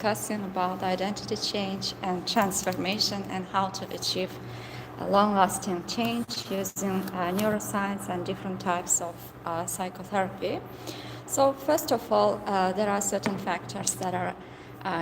discussing about identity change and transformation and how to achieve a long-lasting change using neuroscience and different types of psychotherapy. So first of all, there are certain factors that are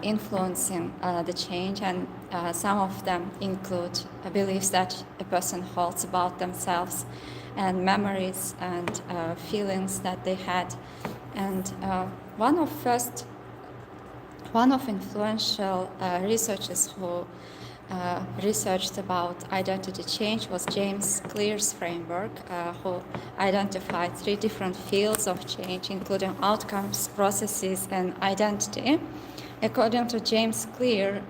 influencing the change, and some of them include beliefs that a person holds about themselves and memories and feelings that they had. And one of influential researchers who researched about identity change was James Clear's framework, who identified 3 different fields of change, including outcomes, processes, and identity. According to James Clear,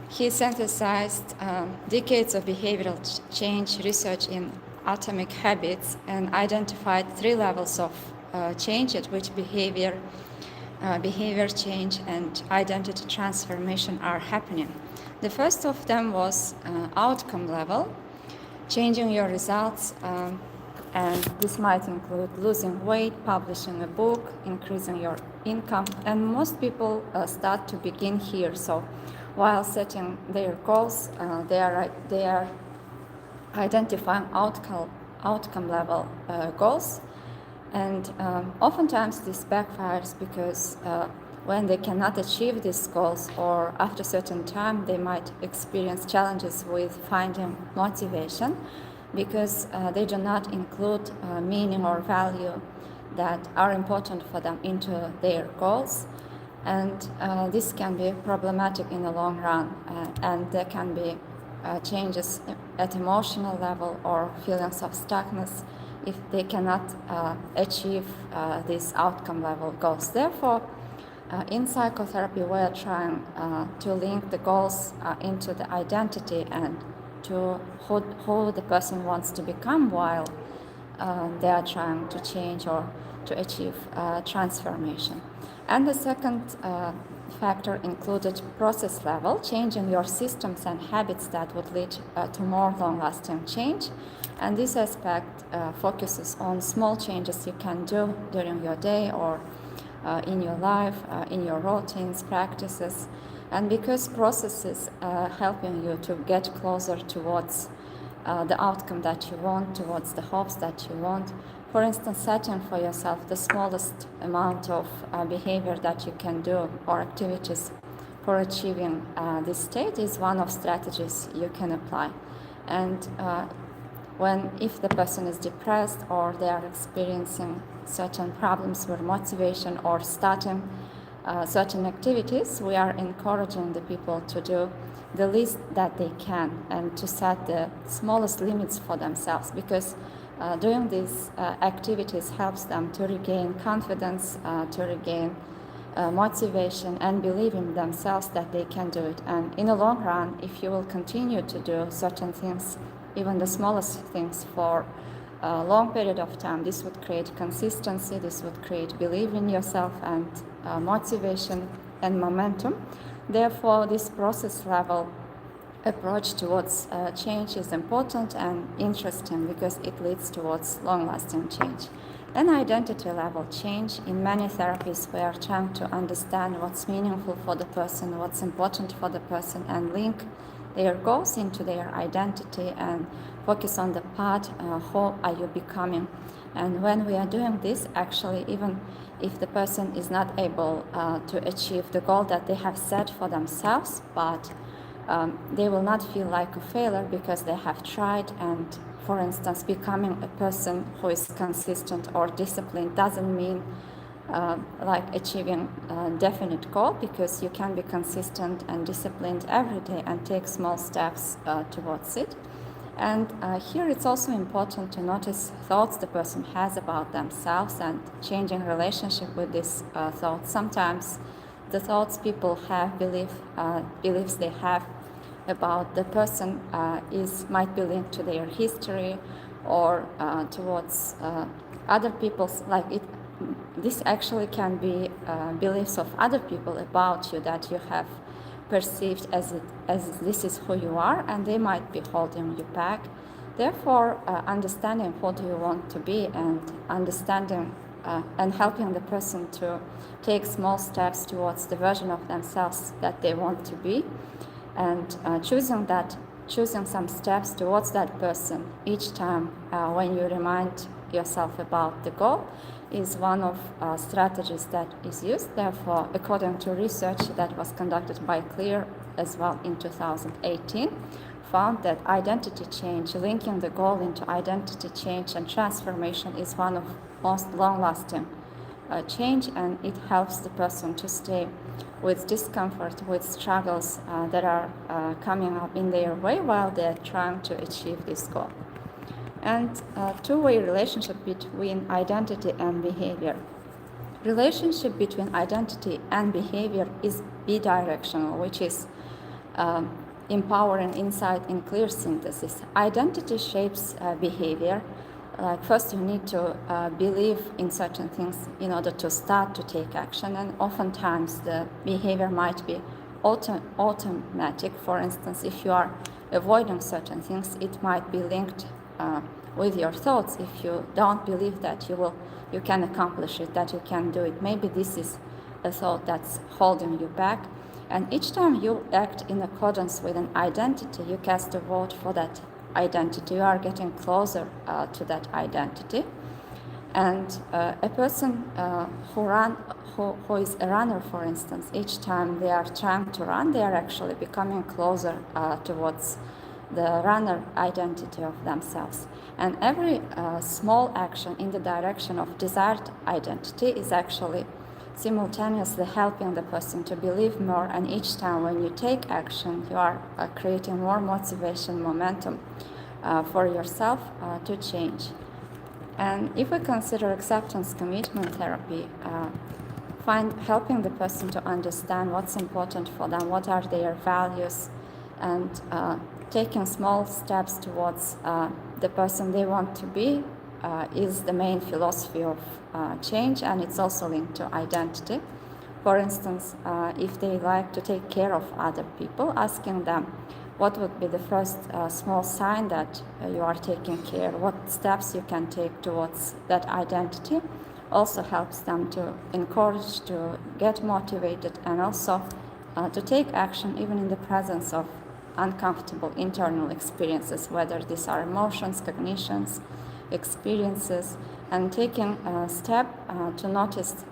he synthesized decades of behavioral change research in atomic habits and identified 3 levels of change at which behavior change and identity transformation are happening. The first of them was outcome level, changing your results, and this might include losing weight, publishing a book, increasing your income, and most people start to begin here. So while setting their goals, they are identifying outcome level goals. And oftentimes this backfires because when they cannot achieve these goals, or after a certain time, they might experience challenges with finding motivation because they do not include meaning or value that are important for them into their goals. And this can be problematic in the long run, and there can be changes at emotional level or feelings of stuckness if they cannot achieve these outcome level goals. Therefore, in psychotherapy, we are trying to link the goals into the identity and to who the person wants to become while they are trying to change or to achieve transformation. And the second factor included process level, changing your systems and habits that would lead to more long-lasting change. And this aspect focuses on small changes you can do during your day or in your life, in your routines, practices. And because processes helping you to get closer towards the outcome that you want, towards the hopes that you want. For instance, setting for yourself the smallest amount of behavior that you can do or activities for achieving this state is one of strategies you can apply. And if the person is depressed or they are experiencing certain problems with motivation or starting certain activities, we are encouraging the people to do the least that they can and to set the smallest limits for themselves, because doing these activities helps them to regain confidence, to regain motivation and believe in themselves that they can do it. And in the long run, if you will continue to do certain things, even the smallest things, for a long period of time, this would create consistency, this would create belief in yourself and motivation and momentum. Therefore, this process level approach towards change is important and interesting because it leads towards long-lasting change. Then identity level change. In many therapies, we are trying to understand what's meaningful for the person, what's important for the person, and link their goals into their identity and focus on the part, who are you becoming. And when we are doing this, actually, even if the person is not able to achieve the goal that they have set for themselves, but they will not feel like a failure because they have tried. And for instance, becoming a person who is consistent or disciplined doesn't mean like achieving a definite goal, because you can be consistent and disciplined every day and take small steps towards it. And here it's also important to notice thoughts the person has about themselves and changing relationship with these thoughts. Sometimes the thoughts people have, beliefs they have about the person might be linked to their history or towards other people's, this actually can be beliefs of other people about you that you have perceived as this is who you are, and they might be holding you back. Therefore, understanding who do you want to be and understanding and helping the person to take small steps towards the version of themselves that they want to be, and choosing some steps towards that person each time when you remind yourself about the goal is one of strategies that is used. Therefore, according to research that was conducted by Clear as well in 2018, found that identity change, linking the goal into identity change and transformation, is one of most long-lasting change, and it helps the person to stay with discomfort, with struggles that are coming up in their way while they're trying to achieve this goal. And two-way relationship between identity and behavior. Relationship between identity and behavior is bidirectional, which is empowering insight in clear synthesis. Identity shapes behavior. Like first you need to believe in certain things in order to start to take action, and oftentimes the behavior might be automatic. For instance, if you are avoiding certain things, it might be linked with your thoughts. If you don't believe that you can accomplish it, that you can do it, maybe this is a thought that's holding you back. And each time you act in accordance with an identity, you cast a vote for that identity. You are getting closer to that identity. And a person who is a runner, for instance, each time they are trying to run, they are actually becoming closer towards the runner identity of themselves. And every small action in the direction of desired identity is actually simultaneously helping the person to believe more, and each time when you take action, you are creating more motivation, momentum for yourself to change. And if we consider acceptance commitment therapy, helping the person to understand what's important for them, what are their values, and taking small steps towards the person they want to be is the main philosophy of change, and it's also linked to identity. For instance, if they like to take care of other people, asking them what would be the first small sign that you are taking care, what steps you can take towards that identity, also helps them to encourage, to get motivated, and also to take action even in the presence of uncomfortable internal experiences, whether these are emotions, cognitions, experiences, and taking a step to notice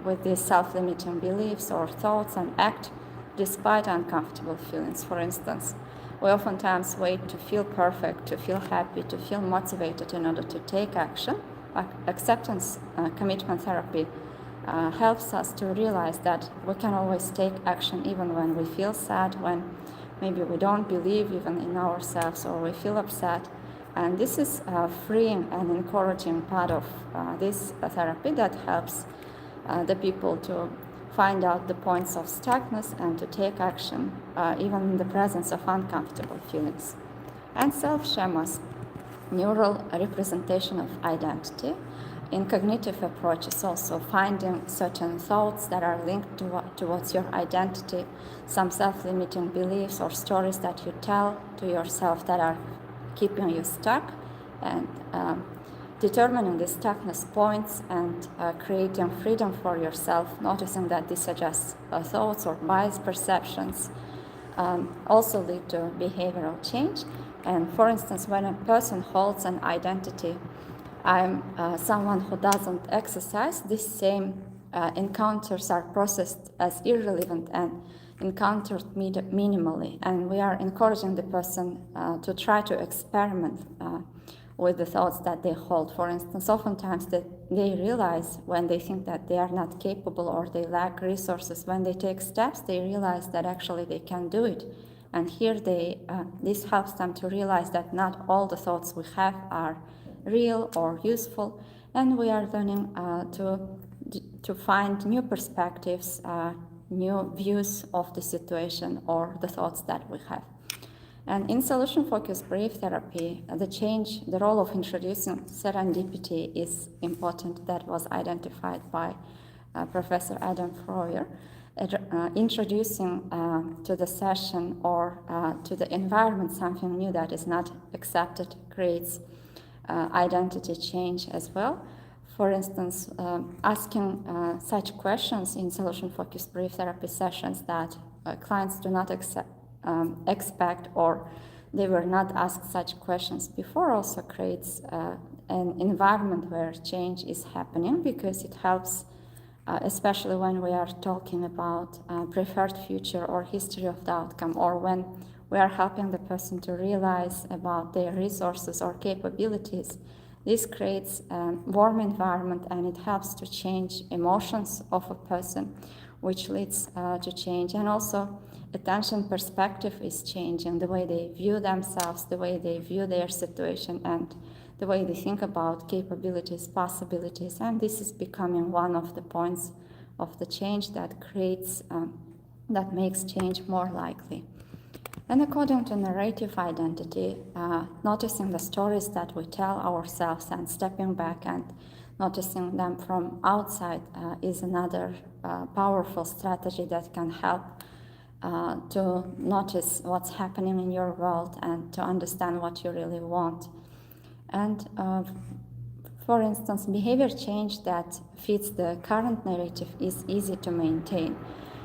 with these self-limiting beliefs or thoughts and act despite uncomfortable feelings. For instance, we oftentimes wait to feel perfect, to feel happy, to feel motivated in order to take action. Acceptance commitment therapy helps us to realize that we can always take action even when we feel sad, when maybe we don't believe even in ourselves, or we feel upset. And this is a freeing and encouraging part of this therapy that helps the people to find out the points of stuckness and to take action even in the presence of uncomfortable feelings. And self-schemas, neural representation of identity. In cognitive approaches, also finding certain thoughts that are linked towards your identity, some self-limiting beliefs or stories that you tell to yourself that are keeping you stuck, and determining the stuckness points and creating freedom for yourself, noticing that these are just thoughts or biased perceptions, also lead to behavioral change. And for instance, when a person holds an identity, I'm someone who doesn't exercise, these same encounters are processed as irrelevant and encountered minimally. And we are encouraging the person to try to experiment with the thoughts that they hold. For instance, oftentimes they realize when they think that they are not capable or they lack resources, when they take steps, they realize that actually they can do it. And here this helps them to realize that not all the thoughts we have are real or useful, and we are learning to find new perspectives, new views of the situation or the thoughts that we have. And in solution-focused brief therapy, the role of introducing serendipity is important. That was identified by Professor Adam Freuer. Introducing to the session or to the environment something new that is not accepted creates identity change as well. For instance, asking such questions in solution-focused brief therapy sessions that clients do not expect, or they were not asked such questions before, also creates an environment where change is happening, because it helps, especially when we are talking about preferred future or history of the outcome, or when we are helping the person to realize about their resources or capabilities. This creates a warm environment, and it helps to change emotions of a person, which leads to change. And also, attention perspective is changing, the way they view themselves, the way they view their situation, and the way they think about capabilities, possibilities. And this is becoming one of the points of the change that creates, that makes change more likely. And according to narrative identity, noticing the stories that we tell ourselves and stepping back and noticing them from outside is another powerful strategy that can help to notice what's happening in your world and to understand what you really want. And for instance, behavior change that fits the current narrative is easy to maintain.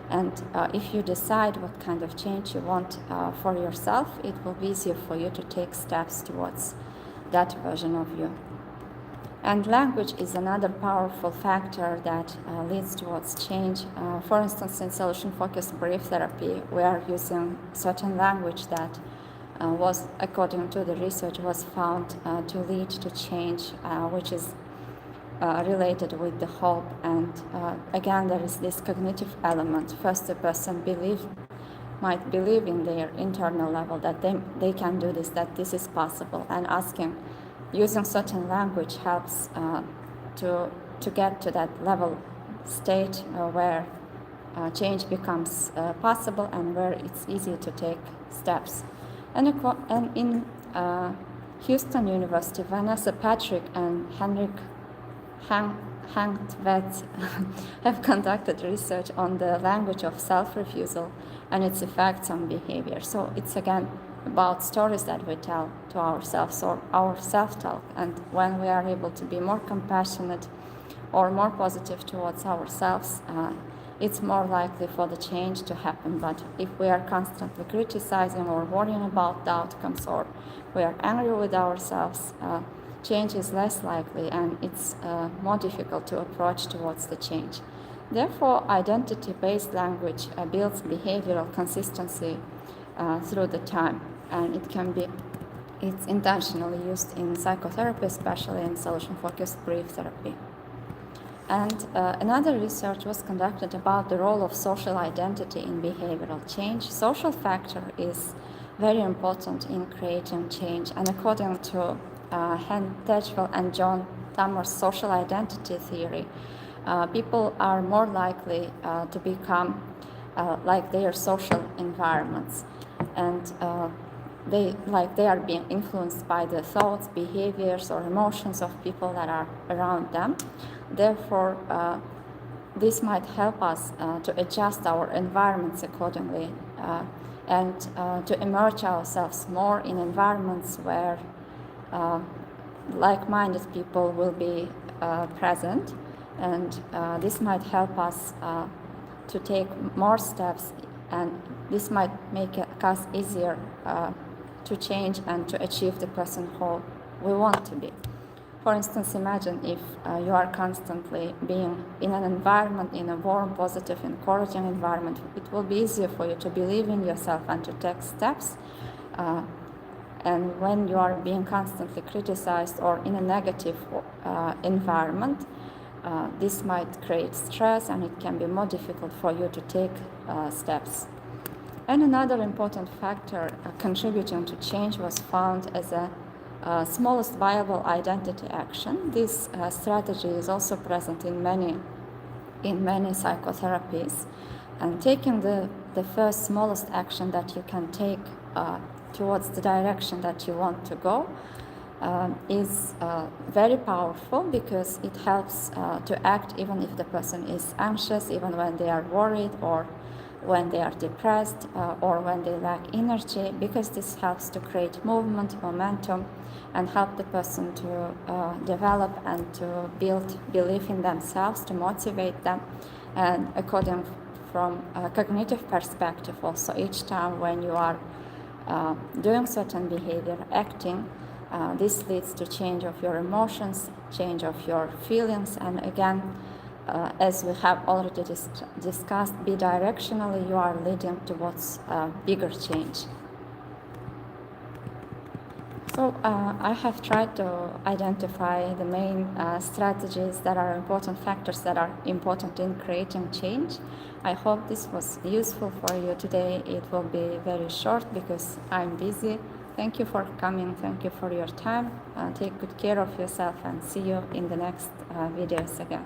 And if you decide what kind of change you want for yourself, it will be easier for you to take steps towards that version of you. And language is another powerful factor that leads towards change. For instance, in solution-focused brief therapy, we are using certain language that was, according to the research, was found to lead to change, which is related with the hope. And again, there is this cognitive element. First, the person might believe in their internal level that they can do this, that this is possible, and using certain language helps to get to that level state where change becomes possible and where it's easy to take steps. And in Houston University, Vanessa Patrick and Henrik Hangtvedt have conducted research on the language of self-refusal and its effects on behavior. So it's again about stories that we tell to ourselves, or our self-talk. And when we are able to be more compassionate or more positive towards ourselves, it's more likely for the change to happen. But if we are constantly criticizing or worrying about the outcomes, or we are angry with ourselves, change is less likely, and it's more difficult to approach towards the change. Therefore, identity-based language builds behavioral consistency through the time, and it's intentionally used in psychotherapy, especially in solution-focused brief therapy. And another research was conducted about the role of social identity in behavioral change. Social factor is very important in creating change, and according to Hen Tedgwell and John Tammer's social identity theory, people are more likely to become like their social environments, and they are being influenced by the thoughts, behaviors, or emotions of people that are around them. Therefore, this might help us to adjust our environments accordingly and to immerse ourselves more in environments where like-minded people will be present, and this might help us to take more steps, and this might make us easier to change and to achieve the person who we want to be. For instance, imagine if you are constantly being in an environment, in a warm, positive, encouraging environment, it will be easier for you to believe in yourself and to take steps. And when you are being constantly criticized or in a negative environment, this might create stress, and it can be more difficult for you to take steps. And another important factor contributing to change was found as a smallest viable identity action. This strategy is also present in many psychotherapies. And taking the first smallest action that you can take towards the direction that you want to go is very powerful, because it helps to act even if the person is anxious, even when they are worried, or when they are depressed or when they lack energy, because this helps to create movement, momentum, and help the person to develop and to build belief in themselves, to motivate them. And according from a cognitive perspective also, each time when you are doing certain behavior, acting, this leads to change of your emotions, change of your feelings, and again, as we have already discussed, bidirectionally you are leading towards bigger change. So I have tried to identify the main strategies that are important factors that are important in creating change. I hope this was useful for you today. It will be very short because I'm busy. Thank you for coming. Thank you for your time. Take good care of yourself and see you in the next videos again.